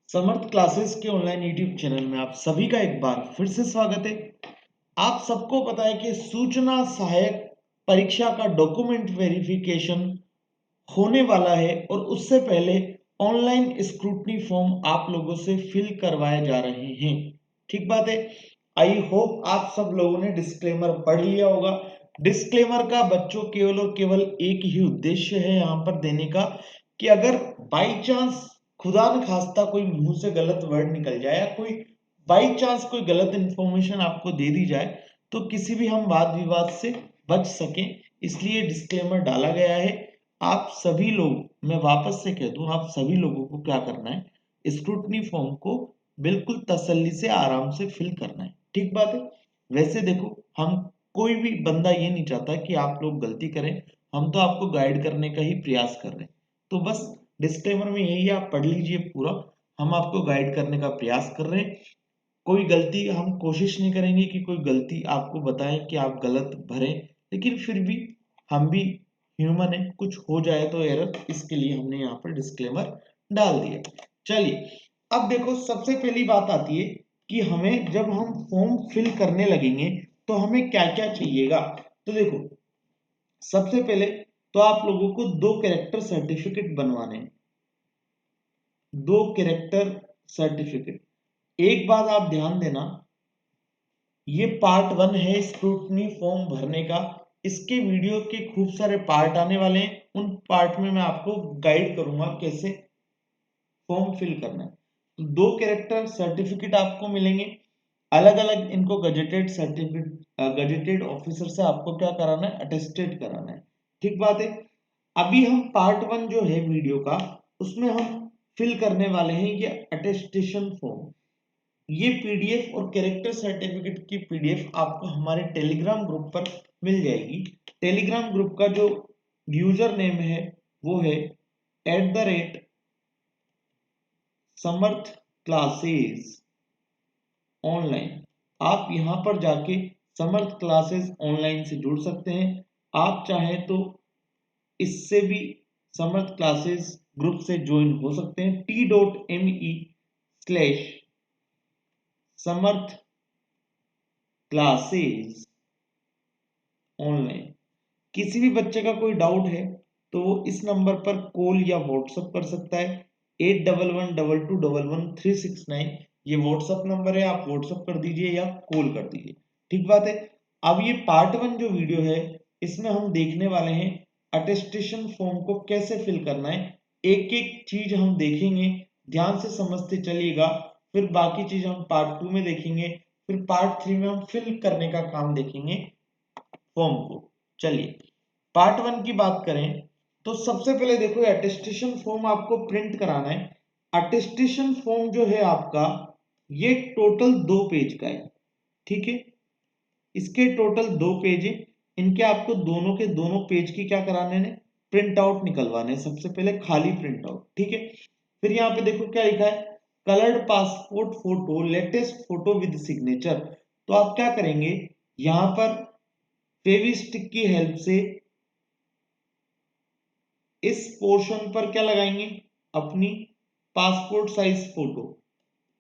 समर्थ classes के online YouTube channel में आप सभी का एक बार फिर से स्वागत है। आप सबको पता है कि सूचना सहायक परीक्षा का डॉक्यूमेंट वेरिफिकेशन होने वाला है और उससे पहले ऑनलाइन स्क्रूटनी फॉर्म आप लोगों से फिल करवाए जा रहे हैं। ठीक बात है। आई होप आप सब लोगों ने डिस्क्लेमर पढ़ लिया होगा। डिस्क्लेमर का बच्चों केवल और केवल एक ही उद्देश्य है यहाँ पर देने का कि अगर बाई चांस खुदा न खास्ता कोई मुंह से गलत वर्ड निकल जाए या कोई बाई चांस कोई गलत इंफॉर्मेशन आपको दे दी जाए तो किसी भी हम वाद विवाद से बच सकें, इसलिए डिस्क्लेमर डाला गया है। आप सभी लोग, मैं वापस से कह दूं, आप सभी लोगों को क्या करना है, स्क्रूटनी फॉर्म को बिल्कुल तसल्ली से आराम से फिल करना है। ठीक बात है। वैसे देखो, हम कोई भी बंदा ये नहीं चाहता कि आप लोग गलती करें, हम तो आपको गाइड करने का ही प्रयास कर रहे हैं। तो बस डिस्क्लेमर में यही आप पढ़ लीजिए पूरा, हम आपको गाइड करने का प्रयास कर रहे हैं। कोई गलती हम कोशिश नहीं करेंगे कि कोई गलती आपको बताएं कि आप गलत भरें, लेकिन फिर भी हम भी ह्यूमन है, कुछ हो जाए तो एरर, इसके लिए हमने यहाँ पर डिस्क्लेमर डाल दिया। चलिए अब देखो, सबसे पहली बात आती है कि हमें जब हम फॉर्म फिल करने लगेंगे तो हमें क्या क्या चाहिएगा। तो देखो, सबसे पहले तो आप लोगों को 2 कैरेक्टर सर्टिफिकेट बनवाने हैं। 2 कैरेक्टर सर्टिफिकेट। एक बात आप ध्यान देना, ये पार्ट 1 है स्क्रूटनी फॉर्म भरने का। इसके वीडियो के खूब सारे पार्ट आने वाले हैं, उन पार्ट में मैं आपको गाइड करूंगा कैसे फॉर्म फिल करना है। तो 2 कैरेक्टर सर्टिफिकेट आपको मिलेंगे, अलग अलग इनको गजेटेड सर्टिफिकेट, गजेटेड ऑफिसर से आपको क्या कराना है, अटेस्टेड कराना है। ठीक बात है। अभी हम पार्ट 1 जो है वीडियो का, उसमें हम फिल करने वाले हैं ये अटेस्टेशन फॉर्म। ये पीडीएफ और कैरेक्टर सर्टिफिकेट की पीडीएफ आपको हमारे टेलीग्राम ग्रुप पर मिल जाएगी। टेलीग्राम ग्रुप का जो यूजर नेम है वो है @समर्थ क्लासेस ऑनलाइन। आप यहां पर जाके समर्थ क्लासेस ऑनलाइन से जुड़ सकते हैं। आप चाहें तो इससे भी समर्थ क्लासेस ग्रुप से ज्वाइन हो सकते हैं। t.me/समर्थ क्लासेस ऑनलाइन। किसी भी बच्चे का कोई डाउट है तो वो इस नंबर पर कॉल या व्हाट्सएप कर सकता है। 8112211369 ये व्हाट्सएप नंबर है, आप व्हाट्सएप कर दीजिए या कॉल कर दीजिए। ठीक बात है। अब ये पार्ट 1 जो वीडियो है, इसमें हम देखने वाले हैं अटेस्टेशन फॉर्म को कैसे फिल करना है। एक एक चीज हम देखेंगे, ध्यान से समझते चलिएगा। फिर बाकी चीज हम पार्ट 2 में देखेंगे, फिर पार्ट 3 में हम फिल करने का काम देखेंगे फॉर्म को। चलिए पार्ट 1 की बात करें तो सबसे पहले देखो, अटेस्टेशन फॉर्म आपको प्रिंट कराना है। अटेस्टेशन फॉर्म जो है आपका, ये टोटल 2 पेज का है। ठीक है, इसके टोटल 2 पेज है। इनके आपको दोनों के दोनों पेज की क्या कराने हैं, प्रिंट आउट निकलवाने हैं। सबसे पहले खाली प्रिंट आउट। ठीक है, फिर यहाँ पे देखो क्या लिखा है, coloured passport photo, latest photo with signature. तो आप क्या करेंगे, यहाँ पर फेविस्टिक की हेल्प से इस पोर्शन पर क्या लगाएंगे, अपनी पासपोर्ट साइज फोटो,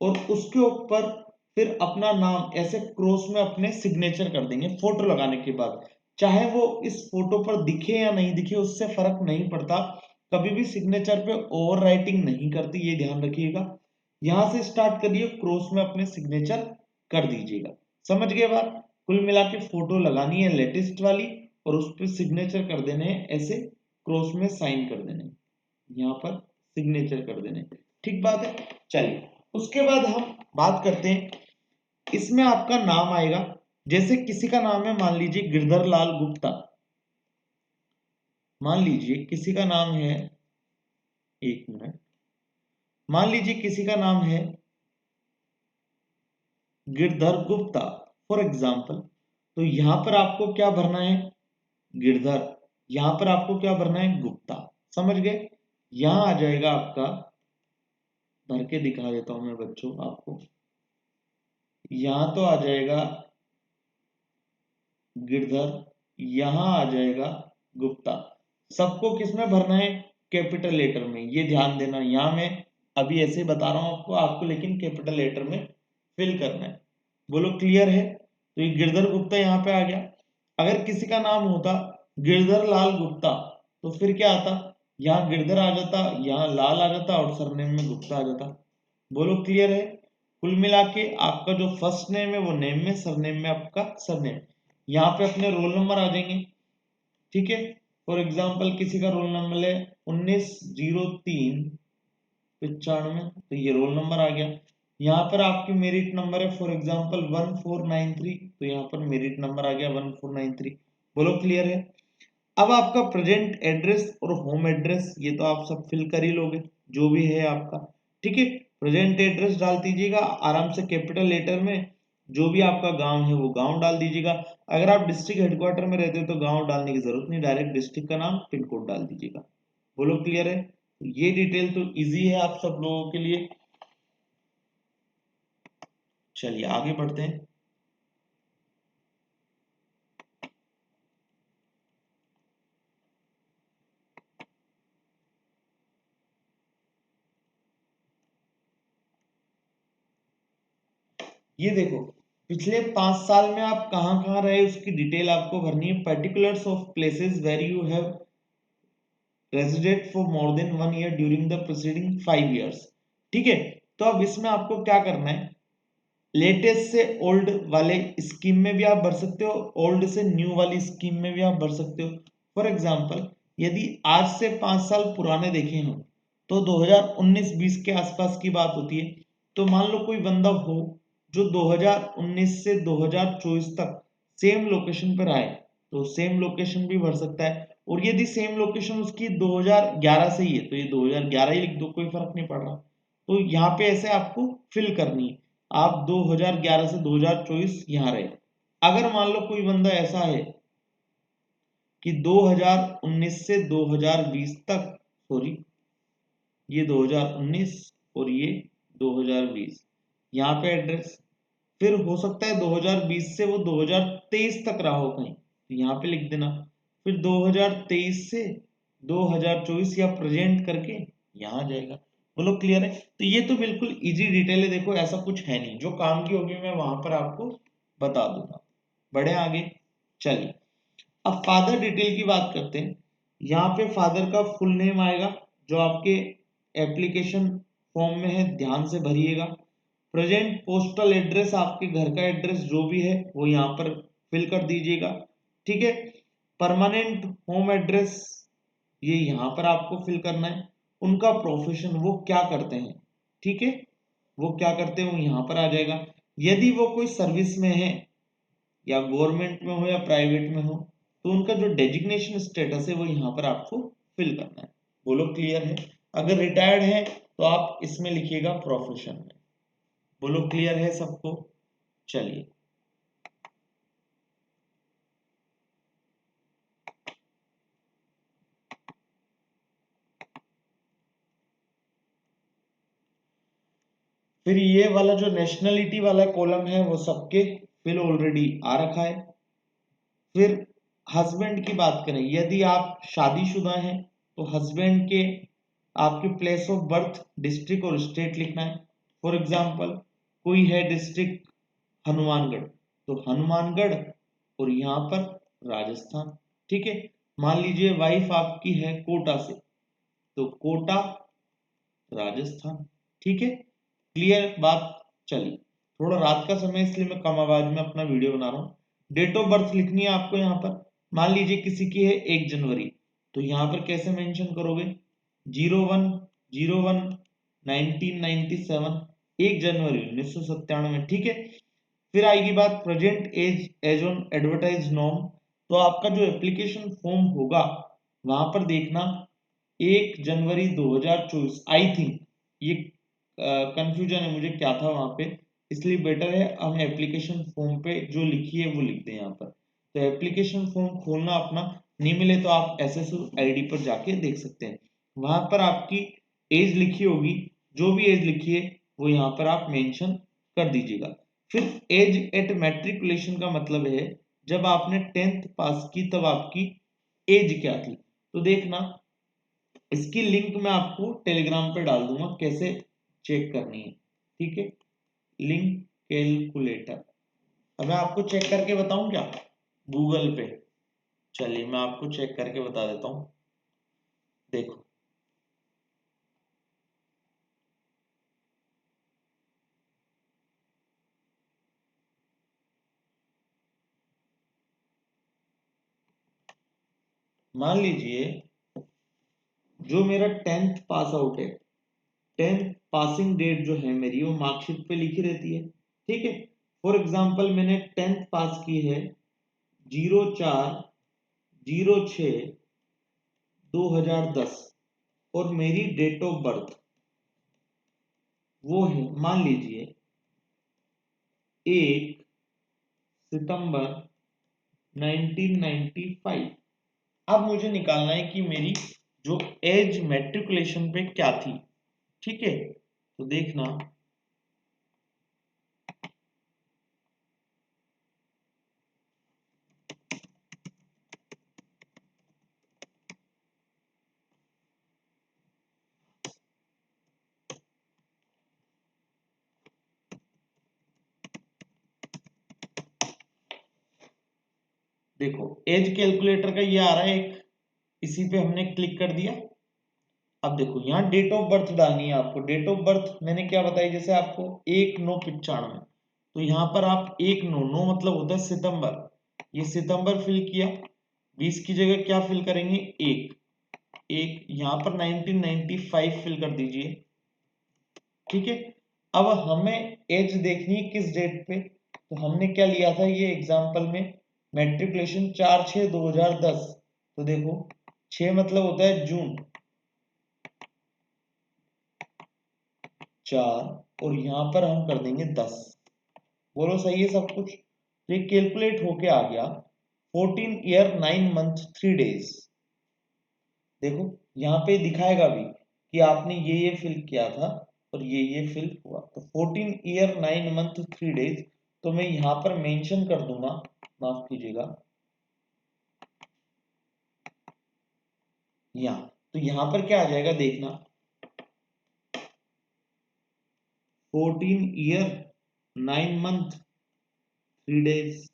और उसके ऊपर फिर अपना नाम ऐसे क्रॉस में अपने सिग्नेचर कर देंगे। फोटो लगाने के बाद चाहे वो इस फोटो पर दिखे या नहीं दिखे, उससे फर्क नहीं पड़ता। कभी भी सिग्नेचर पे ओवर राइटिंग नहीं करती, ये ध्यान रखिएगा। यहां से स्टार्ट करिए, क्रॉस में अपने सिग्नेचर कर दीजिएगा। समझ गए बात। कुल मिला के फोटो लगानी है लेटेस्ट वाली, और उस पर सिग्नेचर कर देने हैं, ऐसे क्रॉस में साइन कर देने, यहाँ पर सिग्नेचर कर देने। ठीक बात है। चलिए उसके बाद हम बात करते हैं, इसमें आपका नाम आएगा। जैसे किसी का नाम है, मान लीजिए गिरधर लाल गुप्ता, मान लीजिए किसी का नाम है, एक मिनट, मान लीजिए किसी का नाम है गिरधर गुप्ता फॉर एग्जाम्पल। तो यहां पर आपको क्या भरना है, गिरधर, यहां पर आपको क्या भरना है, गुप्ता। समझ गए। यहां आ जाएगा आपका, भर के दिखा देता हूं मैं बच्चों आपको, यहां तो आ जाएगा गिरधर, यहां आ जाएगा गुप्ता। सबको किसमें भरना है, कैपिटल लेटर में, ये ध्यान देना। यहां में अभी ऐसे ही बता रहा हूं आपको लेकिन कैपिटल लेटर में फिल करना है। बोलो क्लियर है? तो ये गिरधर गुप्ता यहाँ पे आ गया। अगर किसी का नाम होता गिरधर लाल गुप्ता तो फिर क्या आता, यहाँ गिरधर आ जाता, यहाँ लाल आ जाता और सरनेम में गुप्ता आ जाता। बोलो क्लियर है? कुल मिला के आपका जो फर्स्ट नेम है वो नेम में, सरनेम में आपका सरनेम, यहाँ पे अपने रोल नंबर आ जाएंगे। ठीक है, फॉर एग्जाम्पल किसी का रोल नंबर है 190395, तो ये रोल नंबर आ गया। यहाँ पर आपकी मेरिट नंबर है फॉर एग्जाम्पल 1493, तो यहाँ पर मेरिट नंबर आ गया 1493। बोलो क्लियर है? अब आपका प्रेजेंट एड्रेस और होम एड्रेस ये तो आप सब फिल कर ही लोगे जो भी है आपका। ठीक है, प्रेजेंट एड्रेस डाल दीजिएगा आराम से कैपिटल लेटर में, जो भी आपका गांव है वो गांव डाल दीजिएगा। अगर आप डिस्ट्रिक्ट हेडक्वार्टर में रहते हो तो गांव डालने की जरूरत नहीं, डायरेक्ट डिस्ट्रिक्ट का नाम पिन कोड डाल दीजिएगा। बोलो क्लियर है? ये डिटेल तो इजी है आप सब लोगों के लिए। चलिए आगे बढ़ते हैं। ये देखो, पिछले 5 साल में आप कहाँ कहाँ रहे उसकी डिटेल आपको भरनी है। Particulars of places where you have resident for more than 1 year during the preceding 5 years. ठीक है, तो अब इसमें आपको क्या करना है, लेटेस्ट से ओल्ड वाले स्कीम में भी आप भर सकते हो, ओल्ड से न्यू वाली स्कीम में भी आप भर सकते हो। फॉर एग्जांपल यदि आज से 5 साल पुराने देखें हम तो 2019-20 के आसपास की बात होती है। तो मान लो कोई बंदा हो जो 2019 से 2024 तक सेम लोकेशन पर आए, तो सेम लोकेशन भी भर सकता है। और यदि सेम लोकेशन उसकी 2011 से ही है तो ये 2011 ही लिख दो, कोई फर्क नहीं पड़ रहा। तो यहाँ पे ऐसे आपको फिल करनी है, आप 2011 से 2024 यहाँ रहे। अगर मान लो कोई बंदा ऐसा है कि 2019 से 2020 तक, सॉरी ये 2019 और ये 2020, यहाँ पे एड्रेस, फिर हो सकता है 2020 से वो 2023 तक रहा हो कहीं, तो यहाँ पे लिख देना। फिर 2023 से 2024 या प्रेजेंट करके यहाँ आ जाएगा। बोलो क्लियर है? तो ये तो बिल्कुल इजी डिटेल है, देखो ऐसा कुछ है नहीं, जो काम की होगी मैं वहां पर आपको बता दूंगा। बढ़े आगे, चलिए अब फादर डिटेल की बात करते हैं। यहाँ पे फादर का फुल नेम आएगा जो आपके एप्लीकेशन फॉर्म में है, ध्यान से भरिएगा। प्रेजेंट पोस्टल एड्रेस, आपके घर का एड्रेस जो भी है वो यहाँ पर फिल कर दीजिएगा। ठीक है, परमानेंट होम एड्रेस ये यहाँ पर आपको फिल करना है। उनका प्रोफेशन, वो क्या करते हैं, ठीक है, वो क्या करते हैं वो यहाँ पर आ जाएगा। यदि वो कोई सर्विस में है या गवर्नमेंट में हो या प्राइवेट में हो तो उनका जो डेजिग्नेशन स्टेटस है वो यहाँ पर आपको फिल करना है। बोलो क्लियर है? अगर रिटायर्ड है तो आप इसमें लिखिएगा प्रोफेशन में। बोलो क्लियर है सबको? चलिए फिर ये वाला जो नेशनलिटी वाला कॉलम है वो सबके फिल ऑलरेडी आ रखा है। फिर हस्बैंड की बात करें, यदि आप शादीशुदा हैं तो हस्बैंड के आपके प्लेस ऑफ बर्थ, डिस्ट्रिक्ट और स्टेट लिखना है। फॉर एग्जांपल कोई है डिस्ट्रिक्ट हनुमानगढ़, तो हनुमानगढ़ और यहाँ पर राजस्थान। ठीक है, मान लीजिए वाइफ आपकी है कोटा से, तो कोटा राजस्थान। ठीक है, क्लियर बात? चलिए, थोड़ा रात का समय इसलिए मैं कम आवाज में अपना वीडियो बना रहा हूँ। डेट ऑफ बर्थ लिखनी है आपको यहाँ पर। मान लीजिए किसी की है 1 जनवरी, तो यहाँ पर कैसे मेंशन करोगे, 01/01/1997, 1 जनवरी 1997। ठीक है, फिर आएगी बात present age as on advertise norm. तो आपका जो एप्लीकेशन फॉर्म होगा वहां पर देखना 1 जनवरी 2024, आई थिंक ये कंफ्यूजन है मुझे क्या था वहां पे, इसलिए बेटर है हम एप्लीकेशन फॉर्म पे जो लिखी है वो लिख दें यहाँ पर। तो एप्लीकेशन फॉर्म खोलना अपना, नहीं मिले तो आप एसएससी आईडी पर जाके देख सकते हैं, वहां पर आपकी एज लिखी होगी, जो भी एज लिखी है वो यहाँ पर आप मेंशन कर दीजिएगा। फिर एज एट मैट्रिकुलेशन का मतलब है जब आपने 10th पास की तब आपकी एज क्या थी। तो देखना इसकी लिंक मैं आपको टेलीग्राम पे डाल दूंगा कैसे चेक करनी है, ठीक है। लिंक कैलकुलेटर, अब मैं आपको चेक करके बताऊं क्या गूगल पे? चलिए मैं आपको चेक करके बता देता हूं। देखो मान लीजिए जो मेरा 10th पास आउट है, 10th पासिंग डेट जो है मेरी वो मार्कशीट पे लिखी रहती है, ठीक है। फॉर एग्जांपल मैंने 10th पास की है 04/06/2010 और मेरी डेट ऑफ बर्थ वो है मान लीजिए 1 सितंबर 1995। अब मुझे निकालना है कि मेरी जो एज मैट्रिकुलेशन पे क्या थी, ठीक है। तो देखना देखो एज कैलकुलेटर का ये आ रहा है एक, इसी पे हमने क्लिक कर दिया। अब देखो यहाँ डेट ऑफ बर्थ डालनी है आपको। डेट ऑफ बर्थ मैंने क्या बताई, जैसे आपको 1/9/95, तो यहाँ पर आप 1/9 मतलब होता है सितंबर, ये सितंबर फिल किया। 20 की जगह क्या फिल करेंगे, एक एक यहाँ पर 1995 फिल कर दीजिए, ठीक है। अब हमें एज देखनी है किस डेट पे, तो हमने क्या लिया था ये एग्जांपल में मैट्रिकुलेशन 4/6/2010, तो देखो 6 मतलब होता है जून, 4 और यहाँ पर हम कर देंगे 10। बोलो सही है सब कुछ? तो ये कैलकुलेट होके आ गया 14 ईयर 9 मंथ 3 डेज। देखो यहाँ पे दिखाएगा भी कि आपने ये फिल किया था और ये फिल हुआ, तो 14 ईयर 9 मंथ 3 डेज, तो मैं यहाँ पर मेंशन कर दूंगा, माफ कीजिएगा यहाँ, तो यहाँ पर क्या आ जाएगा देखना 14 ईयर 9 मंथ 3 डेज।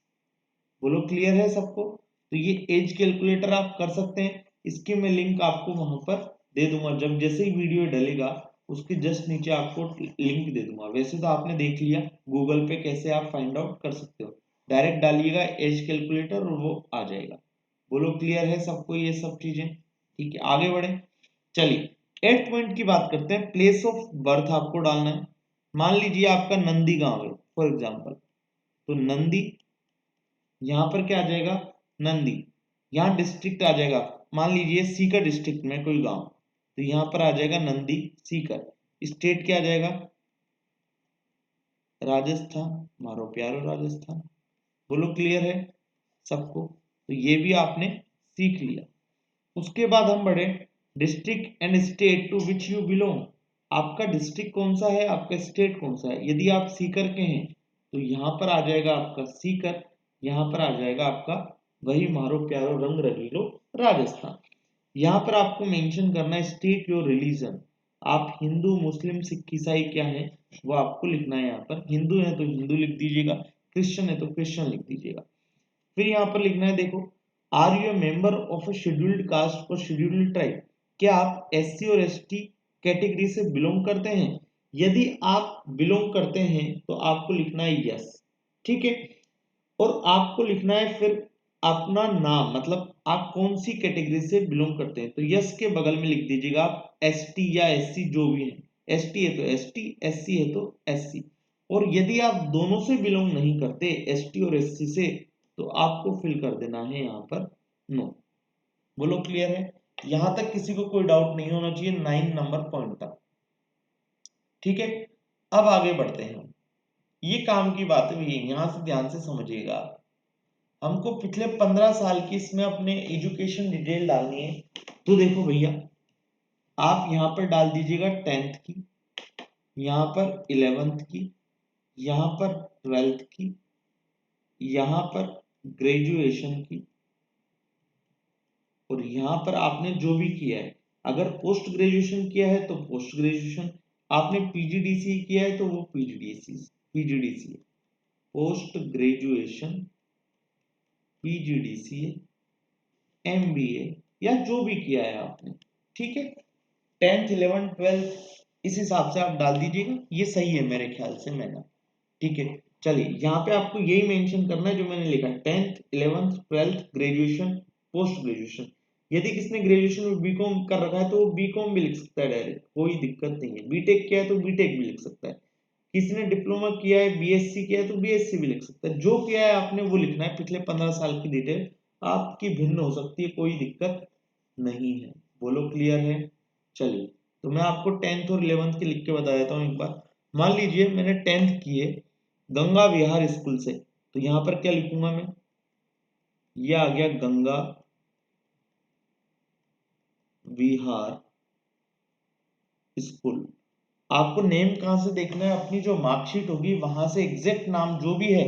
बोलो क्लियर है सबको? तो ये एज कैलकुलेटर आप कर सकते हैं, इसकी मैं लिंक आपको वहां पर दे दूंगा, जब जैसे ही वीडियो डलेगा उसके जस्ट नीचे आपको लिंक दे दूंगा। वैसे तो आपने देख लिया गूगल पे कैसे आप फाइंड आउट कर सकते हो, डायरेक्ट डालिएगा एज कैलकुलेटर और वो आ जाएगा। बोलो क्लियर है सबको ये सब चीजें? ठीक है आगे बढ़े। चलिए 8th पॉइंट की बात करते हैं, प्लेस ऑफ बर्थ आपको डालना है। मान लीजिए आपका नंदी गांव है फॉर एग्जाम्पल, तो नंदी यहाँ पर क्या आ जाएगा, नंदी। यहाँ डिस्ट्रिक्ट आ जाएगा, मान लीजिए सीकर डिस्ट्रिक्ट में कोई गांव, तो यहाँ पर आ जाएगा नंदी सीकर। स्टेट क्या आ जाएगा, राजस्थान, मारो प्यारो राजस्थान। बोलो क्लियर है सबको? तो ये भी आपने सीख लिया। उसके बाद हम बढ़े, district and state to which you belong. आपका डिस्ट्रिक्ट कौन सा है, आपका स्टेट कौन सा है। यदि आप सीकर के हैं तो यहाँ पर आ जाएगा आपका सीकर, यहाँ पर आ जाएगा आपका वही मारो प्यारो रंग रंगीलो राजस्थान। यहाँ पर आपको मेंशन करना है स्टेट योर रिलीजन, आप हिंदू मुस्लिम सिख ईसाई क्या है वो आपको लिखना है। यहाँ पर हिंदू है तो हिंदू लिख दीजिएगा, क्रिश्चियन है तो क्रिश्चियन लिख दीजिएगा। फिर यहाँ पर लिखना है देखो, are you a member of a scheduled caste और शेड्यूल्ड ट्राइब, क्या आप एससी और एसटी कैटेगरी से बिलोंग करते हैं। यदि आप बिलोंग करते हैं तो आपको लिखना है यस, ठीक है। और आपको लिखना है फिर अपना नाम, मतलब आप कौन सी कैटेगरी से बिलोंग करते हैं, तो यस के बगल में लिख दीजिएगा आप एसटी या एससी जो भी है। एसटी है तो एसटी, एससी है तो एससी। और यदि आप दोनों से बिलोंग नहीं करते एसटी और एससी से, तो आपको फिल कर देना है यहाँ पर नो। बोलो क्लियर है? यहां तक किसी को कोई डाउट नहीं होना चाहिए 9 नंबर पॉइंट तक, ठीक है। अब आगे बढ़ते हैं, ये काम की बातें भी है, यहां से ध्यान से समझिएगा। हमको पिछले 15 साल की इसमें अपने एजुकेशन डिटेल डालनी है। तो देखो भैया आप यहाँ पर डाल दीजिएगा 10th की, यहाँ पर 11th की, यहाँ पर 12th की, यहाँ पर ग्रेजुएशन की, और यहाँ पर आपने जो भी किया है अगर पोस्ट ग्रेजुएशन किया है तो पोस्ट ग्रेजुएशन, आपने पीजीडीसी किया है तो वो PGDC post graduation, PGDC, MBA या जो भी किया है आपने, ठीक है। 10th 11th 12th इस हिसाब से आप डाल दीजिएगा, ये सही है मेरे ख्याल से मैंने, ठीक है। चलिए यहाँ पे आपको यही मेंशन करना है जो मैंने लिखा है, 10th 11th 12th graduation, post graduation. यदि किसने ग्रेजुएशन में बीकॉम कर रखा है तो वो बीकॉम भी लिख सकता है डायरेक्ट, कोई दिक्कत नहीं है। बीटेक किया है तो बीटेक भी लिख सकता है, किसी ने डिप्लोमा किया है, बीएससी किया है तो बीएससी भी लिख सकता है। जो किया है आपने वो लिखना है, पिछले 15 साल की डिटेल आपकी भिन्न हो सकती है, कोई दिक्कत नहीं है। बोलो क्लियर है। चलिए तो मैं आपको 10th और 11th की लिख के बता देता हूँ एक बार। मान लीजिए मैंने 10th की है गंगा विहार स्कूल से, तो यहाँ पर क्या लिखूंगा मैं, ये आ गया गंगा विहार स्कूल। आपको नेम कहाँ से देखना है, अपनी जो मार्कशीट होगी वहां से एग्जैक्ट नाम जो भी है,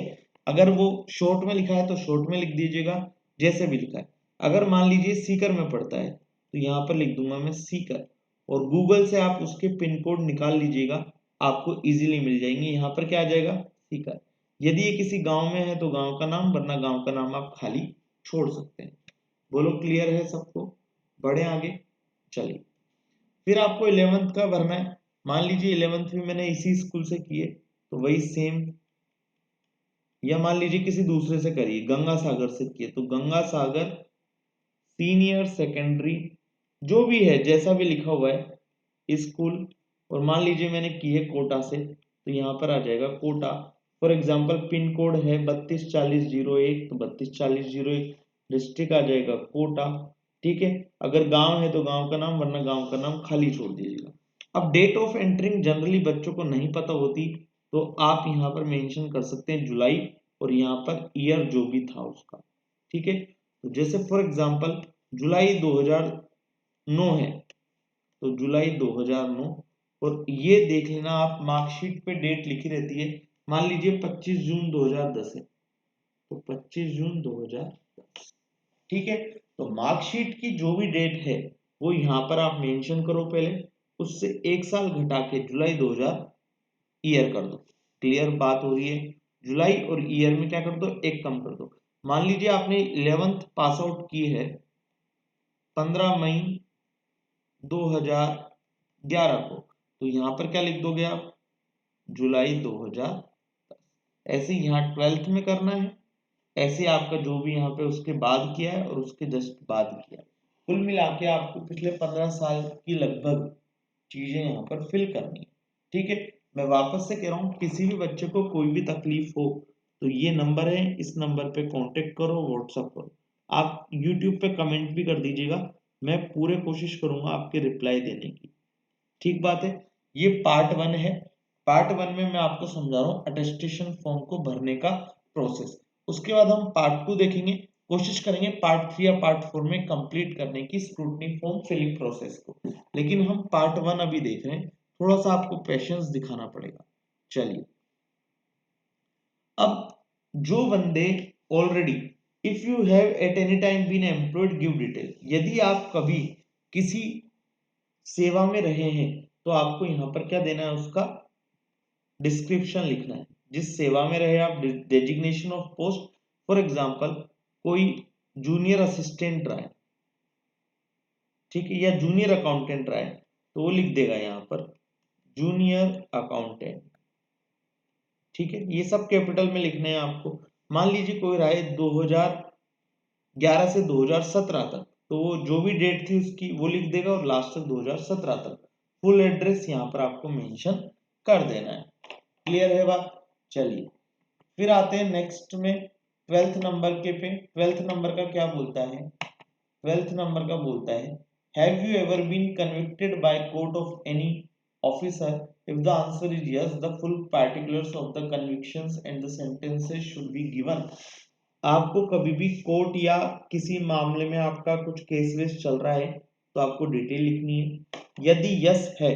अगर वो शॉर्ट में लिखा है तो शॉर्ट में लिख दीजिएगा, जैसे भी लिखा है। अगर मान लीजिए सीकर में पड़ता है तो यहाँ पर लिख दूंगा मैं सीकर, और गूगल से आप उसके पिन कोड निकाल लीजिएगा, आपको इजीली मिल जाएंगे। यहाँ पर क्या आ जाएगा, सीकर। यदि ये किसी गांव में है तो गांव का नाम, वरना गांव का नाम आप खाली छोड़ सकते हैं। बोलो क्लियर है सबको, बढ़े आगे। चलिए फिर आपको 11th का भरना है। मान लीजिए 11th भी मैंने इसी स्कूल से किए तो वही सेम, या मान लीजिए किसी दूसरे से करिए, गंगा सागर से किए तो गंगा सागर सीनियर सेकेंडरी, जो भी है जैसा भी लिखा हुआ है स्कूल। और मान लीजिए मैंने की है कोटा से तो यहाँ पर आ जाएगा Kota. For example pin code है 324001 तो 324001, डिस्ट्रिक्ट आ जाएगा कोटा, ठीक है। अगर गांव है तो गांव का नाम, वरना गांव का नाम खाली छोड़ दीजिएगा। अब डेट ऑफ एंट्रिंग जनरली बच्चों को नहीं पता होती, तो आप यहाँ पर मेंशन कर सकते हैं जुलाई, और यहाँ पर ईयर जो भी था उसका, ठीक है। तो जैसे फॉर एग्जांपल जुलाई 2009 है तो जुलाई 2009, और ये देख लेना आप मार्कशीट पे डेट लिखी रहती है। मान लीजिए 25 जून 2010 है तो 25 जून 2010, ठीक है। तो मार्कशीट की जो भी डेट है वो यहाँ पर आप मेंशन करो पहले, उससे एक साल घटा के जुलाई 2000 ईयर कर दो। क्लियर बात हो रही है, जुलाई और ईयर में क्या कर दो, एक कम कर दो। मान लीजिए आपने 11th पास आउट की है 15 मई 2011 को, तो यहाँ पर क्या लिख दोगे आप, जुलाई 2000। ऐसे यहाँ 12th में करना है, ऐसे आपका जो भी यहाँ पे उसके बाद किया है और उसके जस्ट बाद किया है, कुल मिला के आपको पिछले 15 साल की लगभग चीजें यहाँ पर फिल करनी है, ठीक है। मैं वापस से कह रहा हूँ, किसी भी बच्चे को कोई भी तकलीफ हो तो ये नंबर है, इस नंबर पे कांटेक्ट करो, व्हाट्सअप करो। आप यूट्यूब पे कमेंट भी कर दीजिएगा, मैं पूरे कोशिश करूंगा आपके रिप्लाई देने की, ठीक बात है। ये पार्ट 1 है। पार्ट 1 में मैं आपको समझा रहा हूँ अटेस्टेशन फॉर्म को भरने का प्रोसेस। उसके बाद हम पार्ट 2 देखेंगे, कोशिश करेंगे पार्ट 3 या पार्ट 4 में कंप्लीट करने की स्क्रूटनी फॉर्म फिलिंग प्रोसेस को, लेकिन हम पार्ट 1 अभी देख रहे हैं, थोड़ा सा आपको पेशेंस दिखाना पड़ेगा। चलिए अब जो बंदे already, if you have at any time been employed give detail, यदि आप कभी किसी सेवा में रहे हैं तो आपको यहाँ पर क्या देना है, उसका डिस्क्रिप्शन लिखना है। जिस सेवा में रहे आप, designation of post, for example कोई जूनियर असिस्टेंट रहा है, ठीक है, या जूनियर अकाउंटेंट रहा है तो वो लिख देगा यहाँ पर जूनियर अकाउंटेंट, ठीक है। ये सब कैपिटल में लिखने हैं आपको। मान लीजिए कोई रहा है 2011 से 2017 तक, तो वो जो भी डेट थी उसकी वो लिख देगा, और लास्ट तक 2017 तक फुल एड्रेस यहाँ पर आपको मेंशन कर देना है। क्लियर है बात। चलिए फिर आते हैं नेक्स्ट में 12th नंबर के पे। 12th नंबर का क्या बोलता है, 12th नंबर का बोलता है, have you ever been convicted by court of any officer, if the answer is yes the full particulars of the convictions and the sentences should be given. आपको कभी भी कोर्ट या किसी मामले में आपका कुछ केस वेस चल रहा है तो आपको डिटेल लिखनी है। यदि यस है,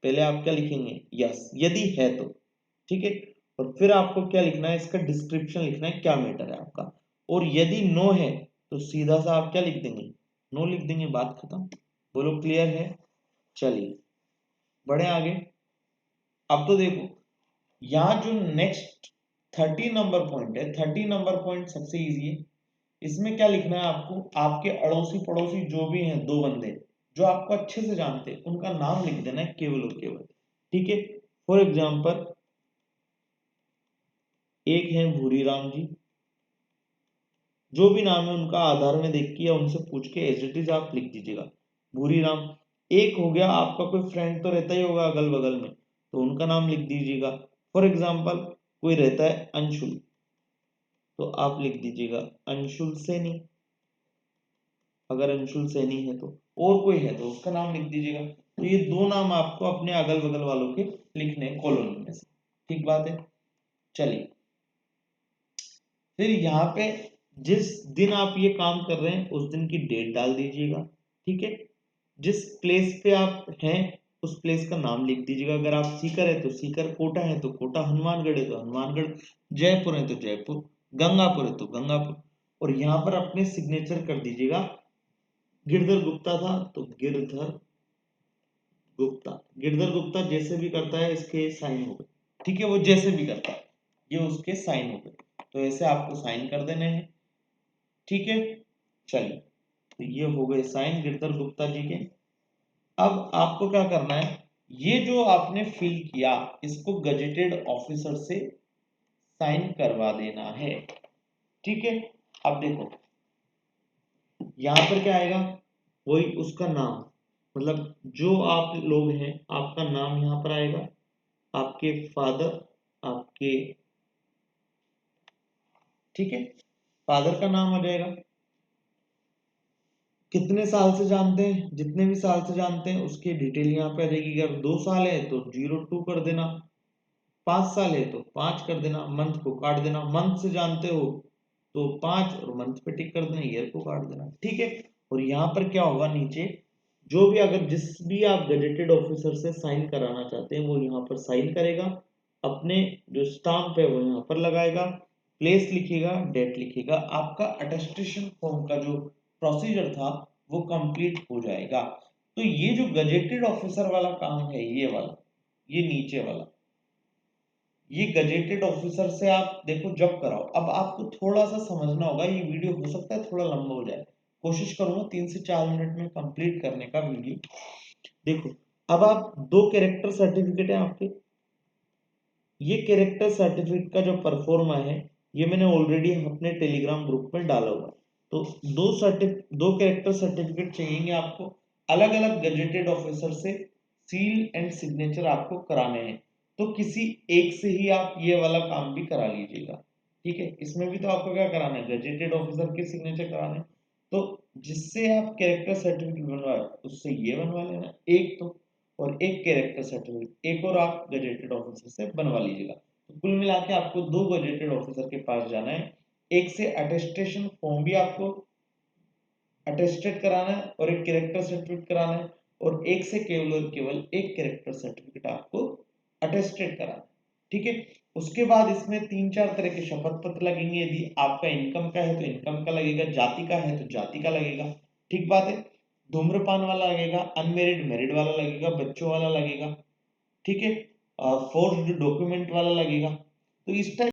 पहले आप क्या लिखेंगे, यस यदि है तो, ठीक है। और फिर आपको क्या लिखना है, इसका डिस्क्रिप्शन लिखना है, क्या मैटर है आपका। और यदि नो है तो सीधा सा आप क्या लिख देंगे, नो लिख देंगे, बात खत्म। बोलो क्लियर है। चलिए बढ़े आगे। अब तो देखो यहाँ जो नेक्स्ट 30 नंबर पॉइंट है, 30 नंबर पॉइंट सबसे इजी है। इसमें क्या लिखना है आपको, आपके अड़ोसी पड़ोसी जो भी हैं, दो बंदे जो आपको अच्छे से जानते हैं उनका नाम लिख देना है केवल और केवल। ठीक है, फॉर एग्जाम्पल एक है भूरीराम जी, जो भी नाम है उनका आधार में देख के या उनसे पूछ के एज इट इज आप लिख दीजिएगा भूरीराम। एक हो गया आपका कोई फ्रेंड तो रहता ही होगा अगल बगल में, तो उनका नाम लिख दीजिएगा। फॉर एग्जाम्पल कोई रहता है अंशुल, तो आप लिख दीजिएगा अंशुल सैनी, अगर अंशुल सैनी है तो। और कोई है तो उसका नाम लिख दीजिएगा। तो ये दो नाम आपको अपने अगल बगल वालों के लिखने हैं कॉलोनी में से। ठीक बात है। चलिए फिर यहाँ पे जिस दिन आप ये काम कर रहे हैं उस दिन की डेट डाल दीजिएगा। ठीक है, जिस प्लेस पे आप हैं उस प्लेस का नाम लिख दीजिएगा। अगर आप सीकर है तो सीकर, कोटा है तो कोटा, हनुमानगढ़ है तो हनुमानगढ़, जयपुर है तो जयपुर, गंगापुर है तो गंगापुर। और यहाँ पर अपने सिग्नेचर कर दीजिएगा। गिरधर गुप्ता था तो गिरधर गुप्ता, गिरधर गुप्ता जैसे भी करता है इसके साइन हो गए। ठीक है, वो जैसे भी करता है ये उसके साइन हो गए, तो ऐसे आपको साइन कर देने हैं। ठीक है, चलिए तो ये हो गए साइन गिरधर गुप्ता जी के। अब आपको क्या करना है, ये जो आपने फिल किया इसको गजेटेड ऑफिसर से साइन करवा देना है। ठीक है, अब देखो यहाँ पर क्या आएगा, वही उसका नाम, मतलब जो आप लोग हैं आपका नाम यहाँ पर आएगा, आपके फादर, आपके, ठीक है, फादर का नाम आ जाएगा, कितने साल से जानते हैं, जितने भी साल से जानते हैं उसकी डिटेल यहाँ पे आ जाएगी। अगर 2 साल है तो 02 कर देना, 5 साल है तो 5 कर देना, मंथ को काट देना, मंथ से जानते हो तो 5 और मंथ पे टिक कर देना, ईयर को काट देना। ठीक है, और यहाँ पर क्या होगा नीचे, जो भी अगर जिस भी आप गजेटेड ऑफिसर से साइन कराना चाहते हैं वो यहाँ पर साइन करेगा, अपने जो स्टाम्प है वो यहाँ पर लगाएगा, प्लेस लिखेगा, डेट लिखेगा, आपका अटेस्टेशन फॉर्म का जो प्रोसीजर था वो कंप्लीट हो जाएगा। तो ये जो गजेटेड ऑफिसर वाला काम है, ये वाला, ये नीचे वाला, ये गजेटेड ऑफिसर से आप देखो जब कराओ। अब आपको थोड़ा सा समझना होगा, ये वीडियो हो सकता है थोड़ा लंबा हो जाए, कोशिश करूंगा 3 से 4 मिनट में कंप्लीट करने का वीडियो। देखो अब आप दो कैरेक्टर सर्टिफिकेट है आपके, ये कैरेक्टर सर्टिफिकेट का जो परफॉर्मा है ये मैंने ऑलरेडी अपने टेलीग्राम ग्रुप में डाला हुआ है। तो दो कैरेक्टर सर्टिफिकेट चाहिए आपको, अलग अलग गजेटेड ऑफिसर से सील एंड सिग्नेचर आपको कराने हैं। तो किसी एक से ही आप ये वाला काम भी करा लीजिएगा। ठीक है, इसमें भी तो आपको क्या कराना है, गजेटेड ऑफिसर के सिग्नेचर कराने हैं। तो जिससे आप कैरेक्टर सर्टिफिकेट बनवाए उससे ये बनवा लेना एक तो, और एक कैरेक्टर सर्टिफिकेट एक और आप गजेटेड ऑफिसर से बनवा लीजिएगा। तो कुल मिला के आपको दो गजेटेड ऑफिसर के पास जाना है, एक से अटेस्टेशन फॉर्म भी आपको अटेस्टेड कराना है और एक कैरेक्टर सर्टिफिकेट कराना है, और एक से केवल और केवल एक कैरेक्टर सर्टिफिकेट आपको अटेस्टेड कराना है। ठीक है, उसके बाद इसमें 3-4 तरह के शपथ पत्र लगेंगे। यदि आपका इनकम का है तो इनकम का लगेगा, जाति का है तो जाति का लगेगा। ठीक बात है, धूम्रपान वाला लगेगा, अनमेरिड मैरिड वाला लगेगा, बच्चों वाला लगेगा। ठीक है, फोर्स्ड डॉक्यूमेंट वाला लगेगा। तो इस टाइप